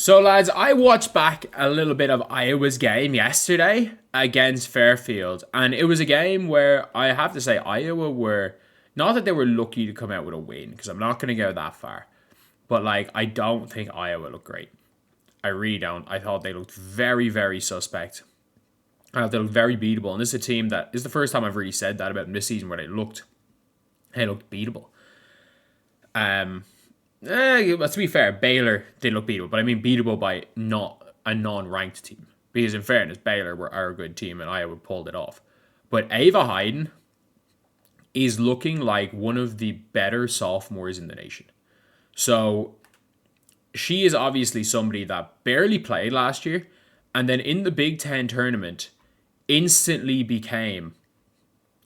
So, lads, I watched back a little bit of Iowa's game yesterday against Fairfield, and it was a game where I have to say Iowa were not that they were lucky to come out with a win, because I'm not going to go that far, but like I don't think Iowa looked great. I really don't. I thought they looked very, very suspect. I thought they looked very beatable, and this is a team that this is the first time I've really said that about them this season, where they looked beatable. To be fair, Baylor did look beatable, but I mean beatable by not a non-ranked team. Because in fairness, Baylor are a good team and Iowa pulled it off. But Ava Heiden is looking like one of the better sophomores in the nation. So she is obviously somebody that barely played last year, and then in the Big Ten tournament, instantly became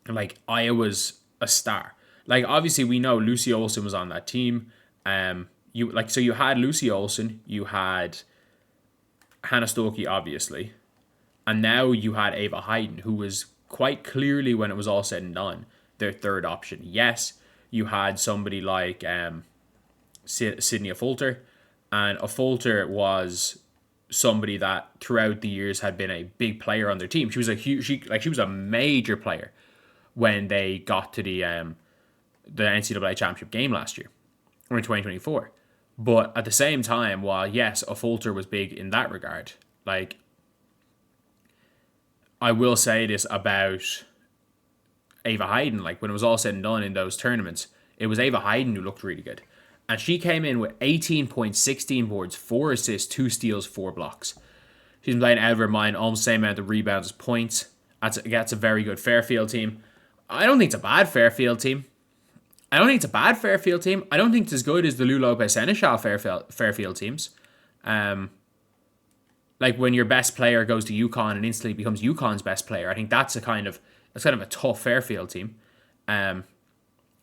like Iowa's a star. Like obviously we know Lucy Olson was on that team. You had Lucy Olson, you had Hannah Stokey, obviously, and now you had Ava Heiden, who was quite clearly, when it was all said and done, their third option. Yes, you had somebody like Sydney Affolter, and Affolter was somebody that throughout the years had been a big player on their team. She was she was a major player when they got to the NCAA championship game last year, or in 2024. But at the same time, while yes, Affolter was big in that regard, like I will say this about Ava Heiden, like when it was all said and done in those tournaments, it was Ava Heiden who looked really good. And she came in with 18 points, 16 boards, 4 assists, 2 steals, 4 blocks. She's been playing out of her mind, almost the same amount of rebounds as points. That's a very good Fairfield team. I don't think it's a bad Fairfield team. I don't think it's as good as the Lou Lopez Seneschal Fairfield teams. Like when your best player goes to UConn and instantly becomes UConn's best player. I think that's kind of a tough Fairfield team.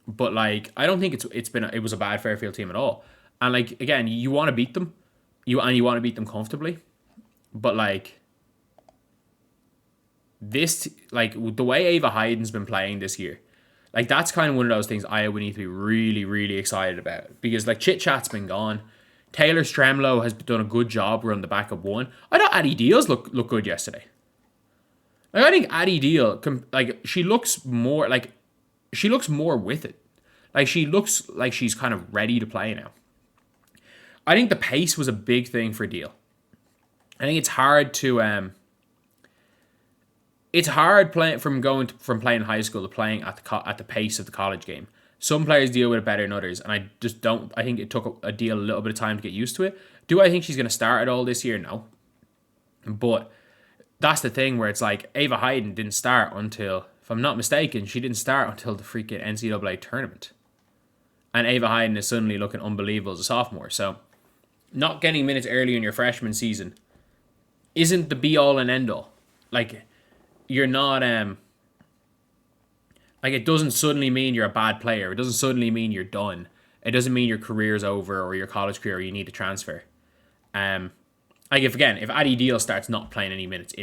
But like I don't think it was a bad Fairfield team at all. And like again, you want to beat them, you want to beat them comfortably. But like this, like the way Ava Heiden's been playing this year, like that's kind of one of those things Iowa need to be really, really excited about, because like Chit Chat's been gone. Taylor Stremlow has done a good job running the backup one. I thought Addie Deals look good yesterday. Like I think Addie Deal, she looks more with it. Like she looks like she's kind of ready to play now. I think the pace was a big thing for Deal. I think it's hard playing from playing high school to playing at the pace of the college game. Some players deal with it better than others, and I just don't. I think it took a Deal a little bit of time to get used to it. Do I think she's going to start it all this year? No. But that's the thing where it's like Ava Heiden didn't start until, if I'm not mistaken, she didn't start until the freaking NCAA tournament. And Ava Heiden is suddenly looking unbelievable as a sophomore. So not getting minutes early in your freshman season isn't the be all and end all. Like you're not like it doesn't suddenly mean you're a bad player. It doesn't suddenly mean you're done. It doesn't mean your career's over or your college career or you need to transfer. Like if Addie Deal starts not playing any minutes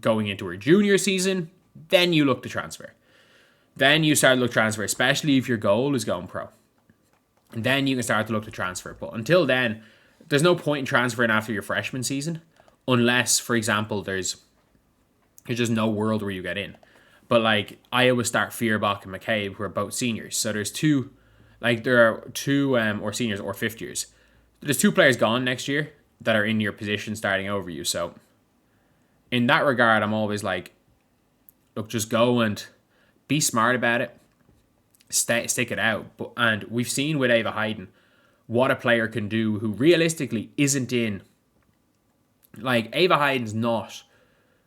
going into her junior season, then you look to transfer. Then you start to look to transfer, especially if your goal is going pro. And then you can start to look to transfer. But until then, there's no point in transferring after your freshman season, unless, for example, there's just no world where you get in. But like Iowa start Feuerbach and McCabe, who are both seniors. So there are two or seniors or fifth years. There's 2 players gone next year that are in your position starting over you. So in that regard, I'm always like, look, just go and be smart about it. Stick it out. And we've seen with Ava Heiden what a player can do who realistically isn't in. Like Ava Heiden's not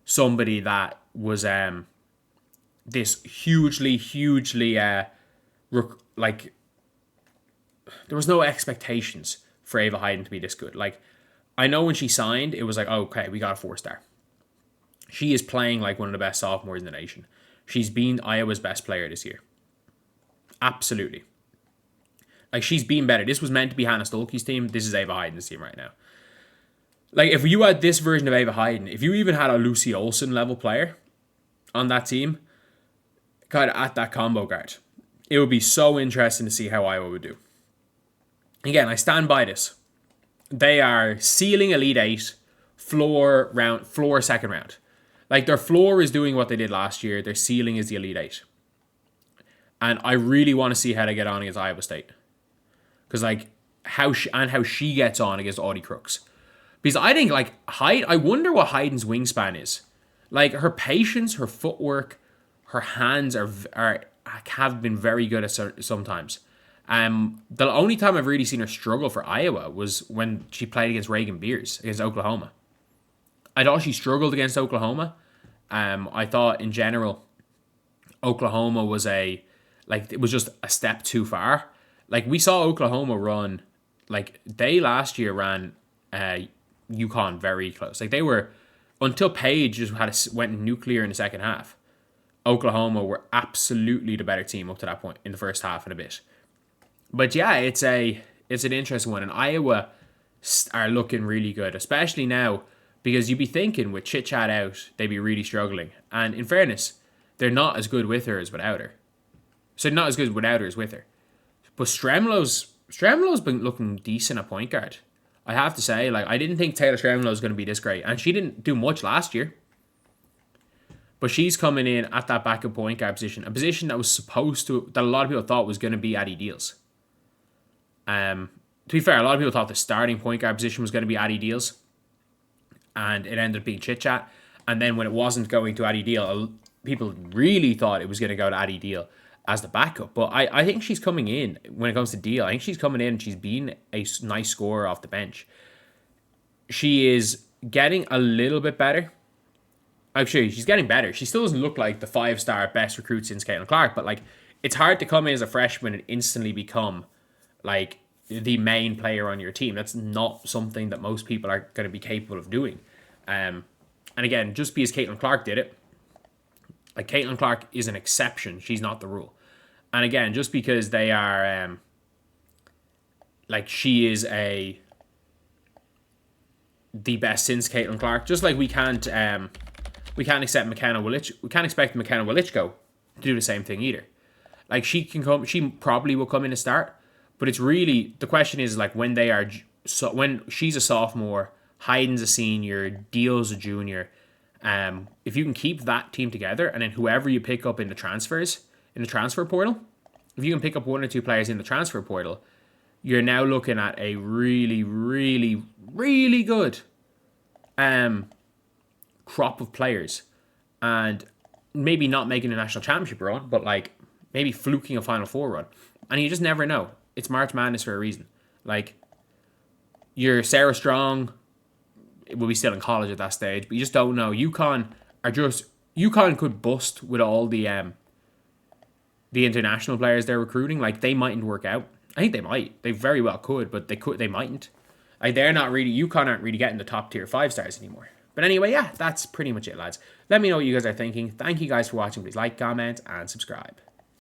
somebody that was this hugely like there was no expectations for Ava Heiden to be this good. Like I know when she signed, it was like, oh, okay, we got a 4-star. She is playing like one of the best sophomores in the nation. She's been Iowa's best player this year. Absolutely. Like she's been better. This was meant to be Hannah Stolke's team. This is Ava Heiden's team right now. Like if you had this version of Ava Heiden, if you even had a Lucy Olson level player on that team, kind of at that combo guard, it would be so interesting to see how Iowa would do. Again, I stand by this. they are ceiling Elite Eight, floor second round. Like, their floor is doing what they did last year. Their ceiling is the Elite Eight. And I really want to see how they get on against Iowa State. Because, like, how she gets on against Audie Crooks. Because I think, like, I wonder what Heiden's wingspan is. Like, her patience, her footwork, her hands have been very good at sometimes. The only time I've really seen her struggle for Iowa was when she played against Reagan Beers, against Oklahoma. I thought she struggled against Oklahoma. I thought, in general, Oklahoma was it was just a step too far. Like, we saw Oklahoma run, like, they last year ran UConn very close. Like, they were, until Paige just went nuclear in the second half, Oklahoma were absolutely the better team up to that point in the first half and a bit. But yeah, it's an interesting one. And Iowa are looking really good, especially now, because you'd be thinking with Chit Chat out, they'd be really struggling. And in fairness, they're not as good with her as without her. So not as good without her as with her. But Stremlo's been looking decent at point guard. I have to say, like, I didn't think Taylor Stremlo was going to be this great. And she didn't do much last year. But she's coming in at that backup point guard position. A position that a lot of people thought was going to be Addie Deals. To be fair, a lot of people thought the starting point guard position was going to be Addie Deals. And it ended up being Chit Chat. And then when it wasn't going to Addie Deal, people really thought it was going to go to Addie Deal as the backup. But I think she's coming in, when it comes to Deal, I think she's coming in and she's been a nice scorer off the bench. She is getting a little bit better. Actually, she's getting better. She still doesn't look like the 5-star best recruit since Caitlin Clark, but, like, it's hard to come in as a freshman and instantly become, like, the main player on your team. That's not something that most people are going to be capable of doing. And again, just because Caitlin Clark did it, like, Caitlin Clark is an exception. She's not the rule. And again, just because they are, like, she is the best since Caitlin Clark, just like we can't accept McKenna Willich. We can't expect McKenna Willichko to do the same thing either. Like, she probably will come in and start, but it's really, the question is, like, when she's a sophomore, Heiden's a senior, Deal's a junior. If you can keep that team together, and then whoever you pick up in the transfer portal, if you can pick up one or two players in the transfer portal, you're now looking at a really, really, really good crop of players, and maybe not making a national championship run, but, like, maybe fluking a Final Four run. And you just never know. It's March Madness for a reason. Like, your Sarah Strong will be still in college at that stage, but you just don't know. UConn could bust with all the international players they're recruiting. Like, they mightn't work out. I think they might. They very well could, but they mightn't. Like, UConn aren't really getting the top tier 5-stars anymore. But anyway, yeah, that's pretty much it, lads. Let me know what you guys are thinking. Thank you guys for watching. Please like, comment, and subscribe.